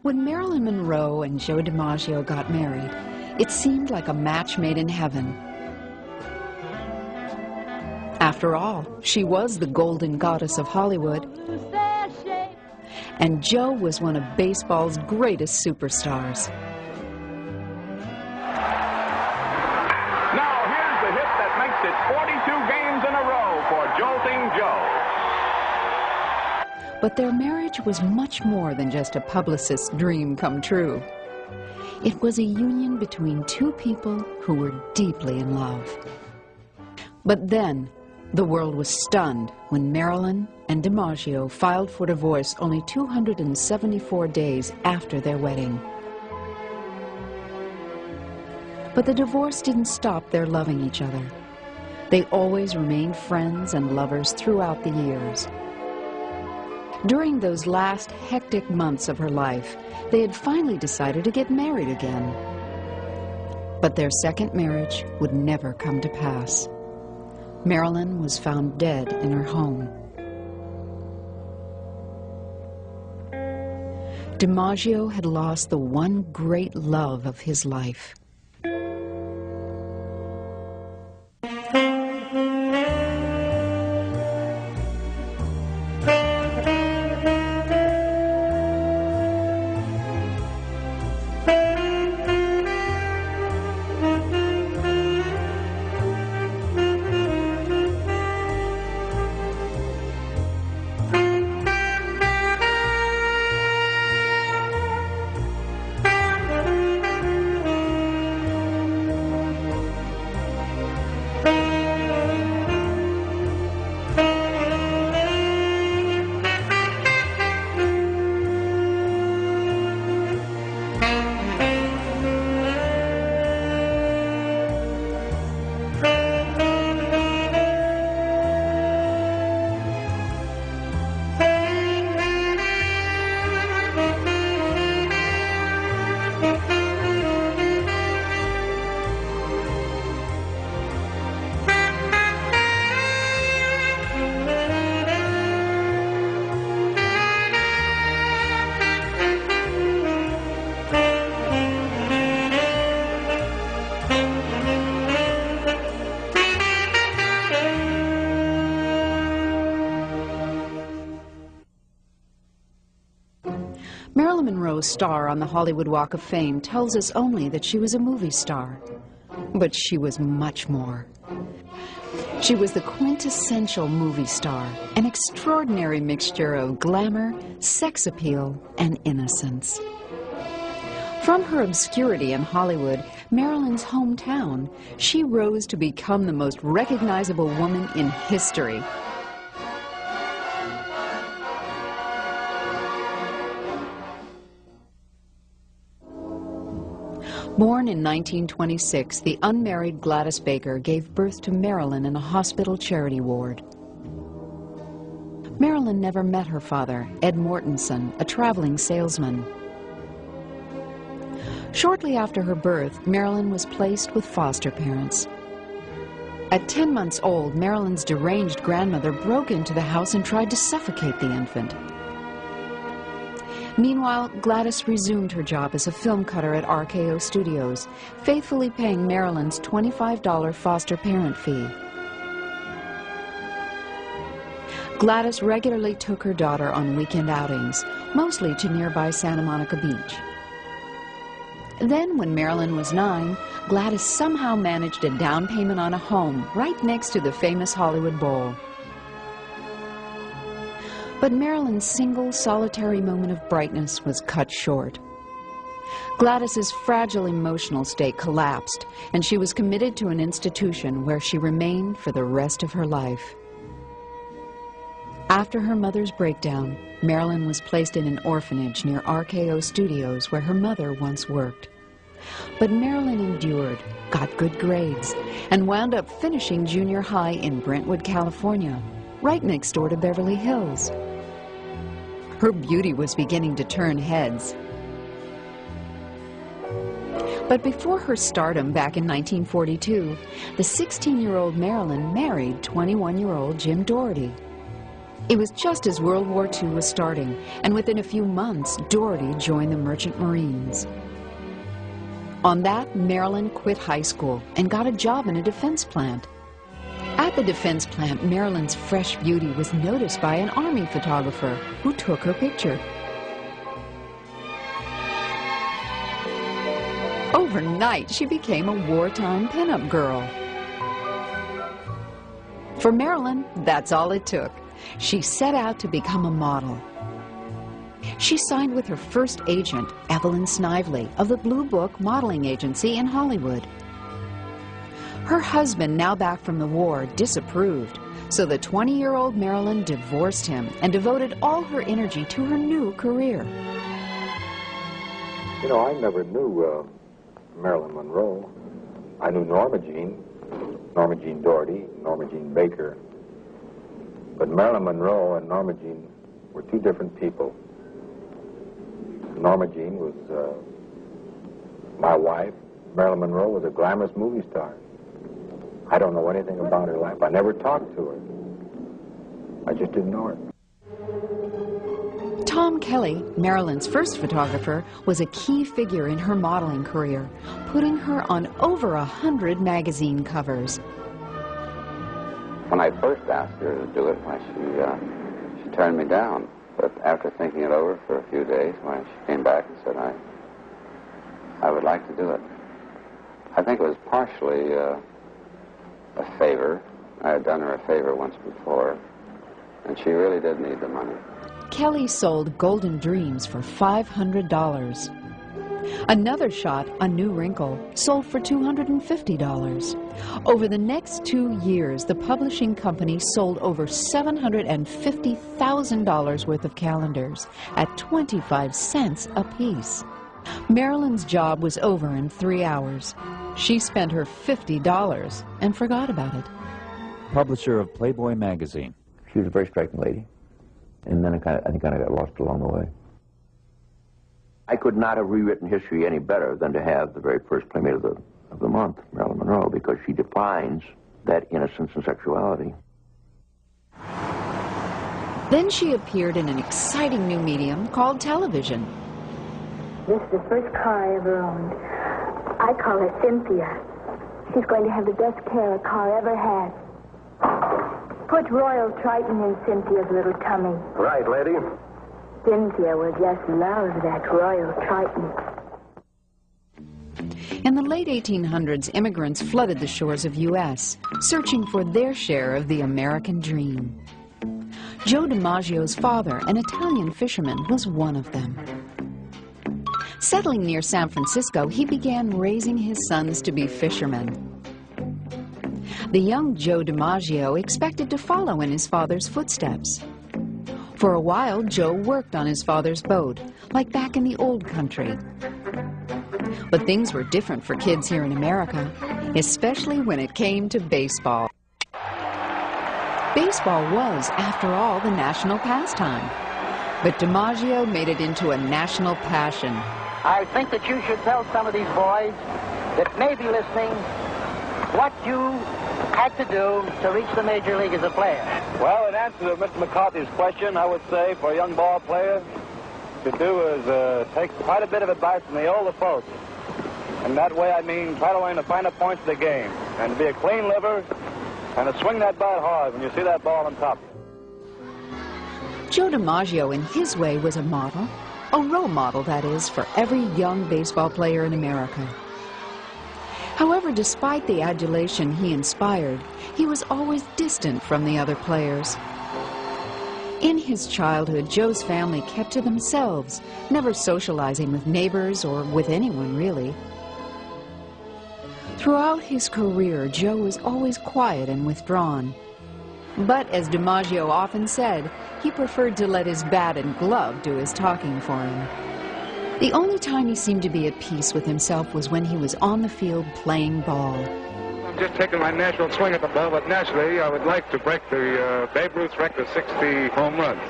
When Marilyn Monroe and Joe Dimaggio got married, it seemed like a match made in heaven. After all, she was the golden goddess of Hollywood, and Joe was one of baseball's greatest superstars. Now here's the hit that makes it 42 games in a row for Jolting Joe. But their marriage was much more than just a publicist's dream come true. It was a union between two people who were deeply in love. But then, the world was stunned when Marilyn and Dimaggio filed for divorce only 274 days after their wedding. But the divorce didn't stop their loving each other. They always remained friends and lovers throughout the years. During those last hectic months of her life, they had finally decided to get married again. But their second marriage would never come to pass. Marilyn was found dead in her home. Dimaggio had lost the one great love of his life. Marilyn Monroe's star on the Hollywood Walk of Fame tells us only that she was a movie star. But she was much more. She was the quintessential movie star, an extraordinary mixture of glamour, sex appeal, and innocence. From her obscurity in Hollywood, Marilyn's hometown, she rose to become the most recognizable woman in history. Born in 1926, the unmarried Gladys Baker gave birth to Marilyn in a hospital charity ward. Marilyn never met her father, Ed Mortensen, a traveling salesman. Shortly after her birth, Marilyn was placed with foster parents. At 10 months old, Marilyn's deranged grandmother broke into the house and tried to suffocate the infant. Meanwhile, Gladys resumed her job as a film cutter at RKO Studios, faithfully paying Marilyn's $25 foster parent fee. Gladys regularly took her daughter on weekend outings, mostly to nearby Santa Monica Beach. Then, when Marilyn was 9, Gladys somehow managed a down payment on a home right next to the famous Hollywood Bowl. But Marilyn's single, solitary moment of brightness was cut short. Gladys's fragile emotional state collapsed, and she was committed to an institution where she remained for the rest of her life. After her mother's breakdown, Marilyn was placed in an orphanage near RKO Studios where her mother once worked. But Marilyn endured, got good grades, and wound up finishing junior high in Brentwood, California, right next door to Beverly Hills. Her beauty was beginning to turn heads. But before her stardom back in 1942, the 16-year-old Marilyn married 21-year-old Jim Doherty. It was just as World War II was starting, and within a few months, Doherty joined the Merchant Marines. On that, Marilyn quit high school and got a job in a defense plant. At the defense plant, Marilyn's fresh beauty was noticed by an Army photographer who took her picture. Overnight, she became a wartime pinup girl. For Marilyn, that's all it took. She set out to become a model. She signed with her first agent, Evelyn Snively, of the Blue Book modeling agency in Hollywood. Her husband, now back from the war, disapproved, so the 20-year-old Marilyn divorced him and devoted all her energy to her new career. You know, I never knew Marilyn Monroe. I knew Norma Jean Doherty, Norma Jean Baker. But Marilyn Monroe and Norma Jean were two different people. Norma Jean was my wife. Marilyn Monroe was a glamorous movie star. I don't know anything about her life. I never talked to her. I just didn't know her. Tom Kelly, Marilyn's first photographer, was a key figure in her modeling career, putting her on over 100 magazine covers. When I first asked her to do it, why, she turned me down. But after thinking it over for a few days, why, she came back and said, I would like to do it. I think it was partially a favor. I had done her a favor once before, and she really did need the money. Kelly sold Golden Dreams for $500. Another shot, A New Wrinkle, sold for $250. Over the next 2 years, the publishing company sold over $750,000 worth of calendars at 25 cents apiece. Marilyn's job was over in 3 hours. She spent her $50 and forgot about it. Publisher of Playboy magazine. She was a very striking lady, and then I think I got lost along the way. I could not have rewritten history any better than to have the very first Playmate of the month, Marilyn Monroe, because she defines that innocence and sexuality. Then she appeared in an exciting new medium called television. This is the first car I ever owned. I call her Cynthia. She's going to have the best care a car ever had. Put Royal Triton in Cynthia's little tummy. Right, lady. Cynthia will just love that Royal Triton. In the late 1800s, immigrants flooded the shores of U.S., searching for their share of the American dream. Joe Dimaggio's father, an Italian fisherman, was one of them. Settling near San Francisco, he began raising his sons to be fishermen. The young Joe Dimaggio expected to follow in his father's footsteps. For a while, Joe worked on his father's boat, like back in the old country. But things were different for kids here in America, especially when it came to baseball. Baseball was, after all, the national pastime. But Dimaggio made it into a national passion. I think that you should tell some of these boys that may be listening what you had to do to reach the major league as a player. Well, in answer to Mr. McCarthy's question, I would say for a young ball player, to do is take quite a bit of advice from the older folks. And that way, I mean, try to learn the finer points of the game, and to be a clean liver, and to swing that bat hard when you see that ball on top. Joe Dimaggio, in his way, was a model, a role model, that is, for every young baseball player in America. However, despite the adulation he inspired, he was always distant from the other players. In his childhood, Joe's family kept to themselves, never socializing with neighbors or with anyone, really. Throughout his career, Joe was always quiet and withdrawn. But, as Dimaggio often said, he preferred to let his bat and glove do his talking for him. The only time he seemed to be at peace with himself was when he was on the field playing ball. I'm just taking my natural swing at the ball, but naturally I would like to break the Babe Ruth record of 60 home runs.